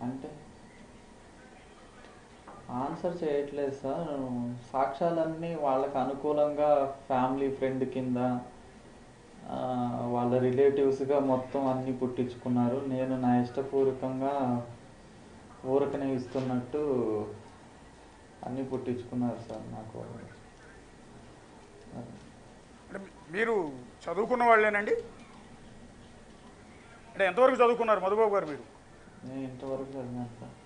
అంటే ఆన్సర్ చేయట్లేదు సార్. సాక్ష్యాలన్నీ వాళ్ళకి అనుకూలంగా ఫ్యామిలీ ఫ్రెండ్ కింద ఆ, వాళ్ళ రిలేటివ్స్గా మొత్తం అన్నీ పుట్టించుకున్నారు. నేను నా ఇష్టపూర్వకంగా ఊరకనే ఇస్తున్నట్టు అన్నీ పుట్టించుకున్నారు సార్ నాకు. అంటే మీరు చదువుకున్న వాళ్ళేనండి? అంటే ఎంతవరకు చదువుకున్నారు మధుబాబు గారు మీరు? నేను ఇంటర్ వరకు చదివాను సార్.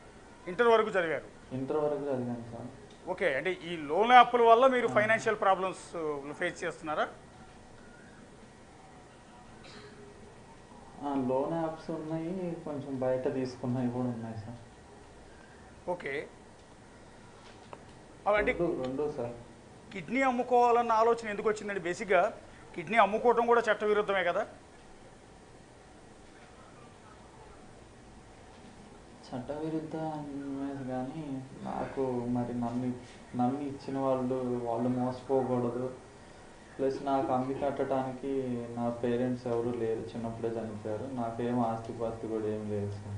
ఇంటర్ వరకు చదివారు. ఇంటర్ వరకు చదివాను సార్. ఓకే, అంటే ఈ లోన్ యాప్ల వల్ల మీరు ఫైనాన్షియల్ ప్రాబ్లమ్స్ ఫేస్ చేస్తున్నారా? లోన్ యాప్స్ ఉన్నాయి, కొంచెం బయట తీసుకున్నవి కూడా ఉన్నాయి సార్. ఓకే, అంటే రెండు సార్. కిడ్నీ అమ్ముకోవాలన్న ఆలోచన ఎందుకు వచ్చిందండి? బేసిక్గా కిడ్నీ అమ్ముకోవడం కూడా చట్టవిరుద్ధమే కదా? చట్టవిరుద్ధమే కానీ నాకు మరి నమ్మి ఇచ్చిన వాళ్ళు మోసపోకూడదు. ప్లస్ నాకు అమ్మి కట్టడానికి నా పేరెంట్స్ ఎవరు లేరు, చిన్నప్పుడే చనిపోయారు. నాకేం ఆస్తిపాస్తి కూడా ఏం లేదు సార్.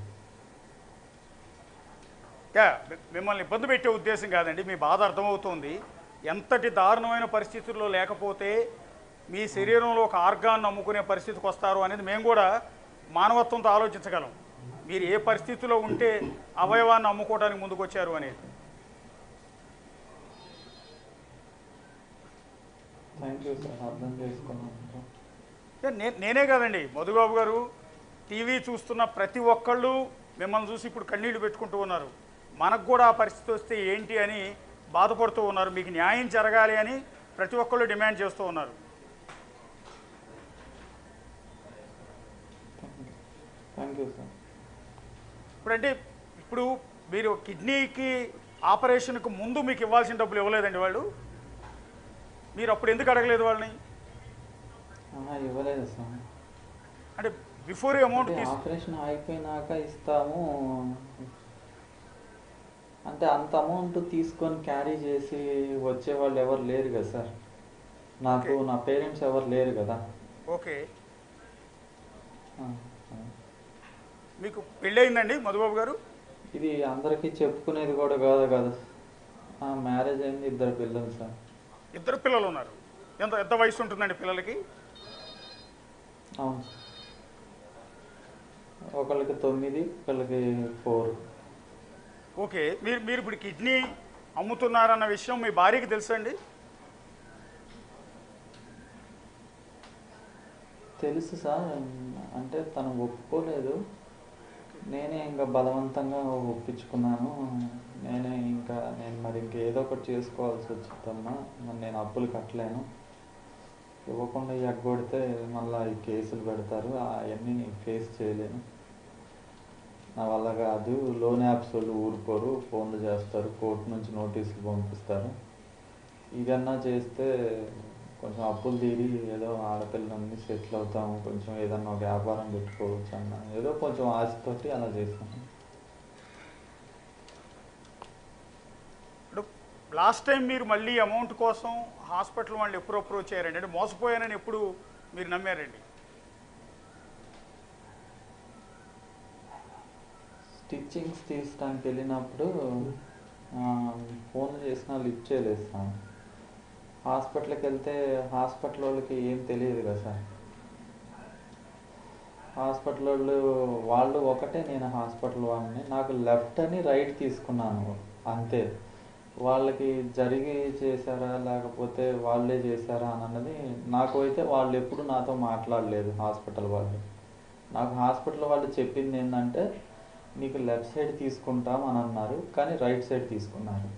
మిమ్మల్ని ఇబ్బంది పెట్టే ఉద్దేశం కాదండి, మీ బాధ అర్థమవుతోంది. ఎంతటి దారుణమైన పరిస్థితుల్లో లేకపోతే మీ శరీరంలో ఒక ఆర్గాన్ అమ్ముకునే పరిస్థితికి వస్తారు అనేది మేము కూడా మానవత్వంతో ఆలోచించగలం. మీరు ఏ పరిస్థితిలో ఉంటే అవయవాన్ని అమ్ముకోవడానికి ముందుకు వచ్చారు అనేది. థ్యాంక్ యూ సార్, అర్థం చేసుకున్నాను. నేనే కాదండి మధుబాబు గారు, టీవీ చూస్తున్న ప్రతి ఒక్కళ్ళు మిమ్మల్ని చూసి ఇప్పుడు కన్నీళ్లు పెట్టుకుంటూ ఉన్నారు. మనకు కూడా ఆ పరిస్థితి వస్తే ఏంటి అని బాధపడుతూ ఉన్నారు. మీకు న్యాయం జరగాలి అని ప్రతి ఒక్కళ్ళు డిమాండ్ చేస్తూ ఉన్నారు. Thank you sir. ఇప్పుడు మీరు కిడ్నీకి ఆపరేషన్కు ముందు మీకు ఇవ్వాల్సిన డబ్బులు ఇవ్వలేదండి వాళ్ళు? మీరు అప్పుడు ఎందుకు అడగలేదు వాళ్ళని? ఇవ్వలేదు సార్. అంటే బిఫోర్ అమౌంట్ ఆపరేషన్ అయిపోయినాక ఇస్తాము అంటే అంత అమౌంట్ తీసుకొని క్యారీ చేసి వచ్చేవాళ్ళు ఎవరు లేరు కదా సార్. నాకు నా పేరెంట్స్ ఎవరు లేరు కదా. ఓకే, మీకు పెళ్ళయిందండి మధుబాబు గారు? ఇది అందరికీ చెప్పుకునేది కూడా కాదు కదా. మ్యారేజ్ అయింది, 2 పిల్లలు సార్. 2 పిల్లలు ఉన్నారు. ఎంత వయసు ఉంటుందండి పిల్లలకి? అవును, ఒకళ్ళకి 9, ఒకళ్ళకి 4. ఓకే, మీరు ఇప్పుడు కిడ్నీ అమ్ముతున్నారన్న విషయం మీ భార్యకి తెలుసా అండి? తెలుసు సార్, అంటే తను ఒప్పుకోలేదు. నేనే ఇంకా బలవంతంగా ఒప్పించుకున్నాను. నేను మరి ఇంకేదో ఒకటి చేసుకోవాల్సి వచ్చిందమ్మా. నేను అప్పులు కట్టలేను, ఇవ్వకుండా ఎగ్గొడితే మళ్ళీ ఈ కేసులు పెడతారు, అవన్నీ ఫేస్ చేయలేను, నా వల్ల కాదు. లోన్ యాప్స్ వాళ్ళు ఊరుకోరు, ఫోన్లు చేస్తారు, కోర్టు నుంచి నోటీసులు పంపిస్తారు. ఇదన్నా చేస్తే కొంచెం అప్పులు తీరి ఏదో ఆడపిల్లలన్నీ సెటిల్ అవుతాము, కొంచెం ఏదన్నా ఒక వ్యాపారం పెట్టుకోవచ్చు అన్న ఏదో కొంచెం ఆశతోటి అలా చేశాను. లాస్ట్ టైం మీరు మళ్ళీ అమౌంట్ కోసం హాస్పిటల్ వాళ్ళు ఎప్పుడు అప్రోచ్ అయ్యారండి? అంటే మోసపోయానని ఎప్పుడు మీరు నమ్మారండి? స్టిచ్చింగ్స్ తీసడానికి వెళ్ళినప్పుడు ఫోన్ చేసినా లిఫ్ట్ చేయలేదు సార్. హాస్పిటల్కి వెళ్తే హాస్పిటల్ వాళ్ళకి ఏం తెలియదు కదా సార్. హాస్పిటల్ వాళ్ళు ఒకటే, నేను హాస్పిటల్ వాళ్ళని, నాకు లెఫ్ట్ అని రైట్ తీసుకున్నాను అంతే. వాళ్ళకి జరిగి చేశారా లేకపోతే వాళ్ళే చేశారా అని అన్నది నాకు అయితే వాళ్ళు ఎప్పుడు నాతో మాట్లాడలేదు. హాస్పిటల్ వాళ్ళు చెప్పింది ఏంటంటే నీకు లెఫ్ట్ సైడ్ తీసుకుంటాం అని అన్నారు, కానీ రైట్ సైడ్ తీసుకున్నారు.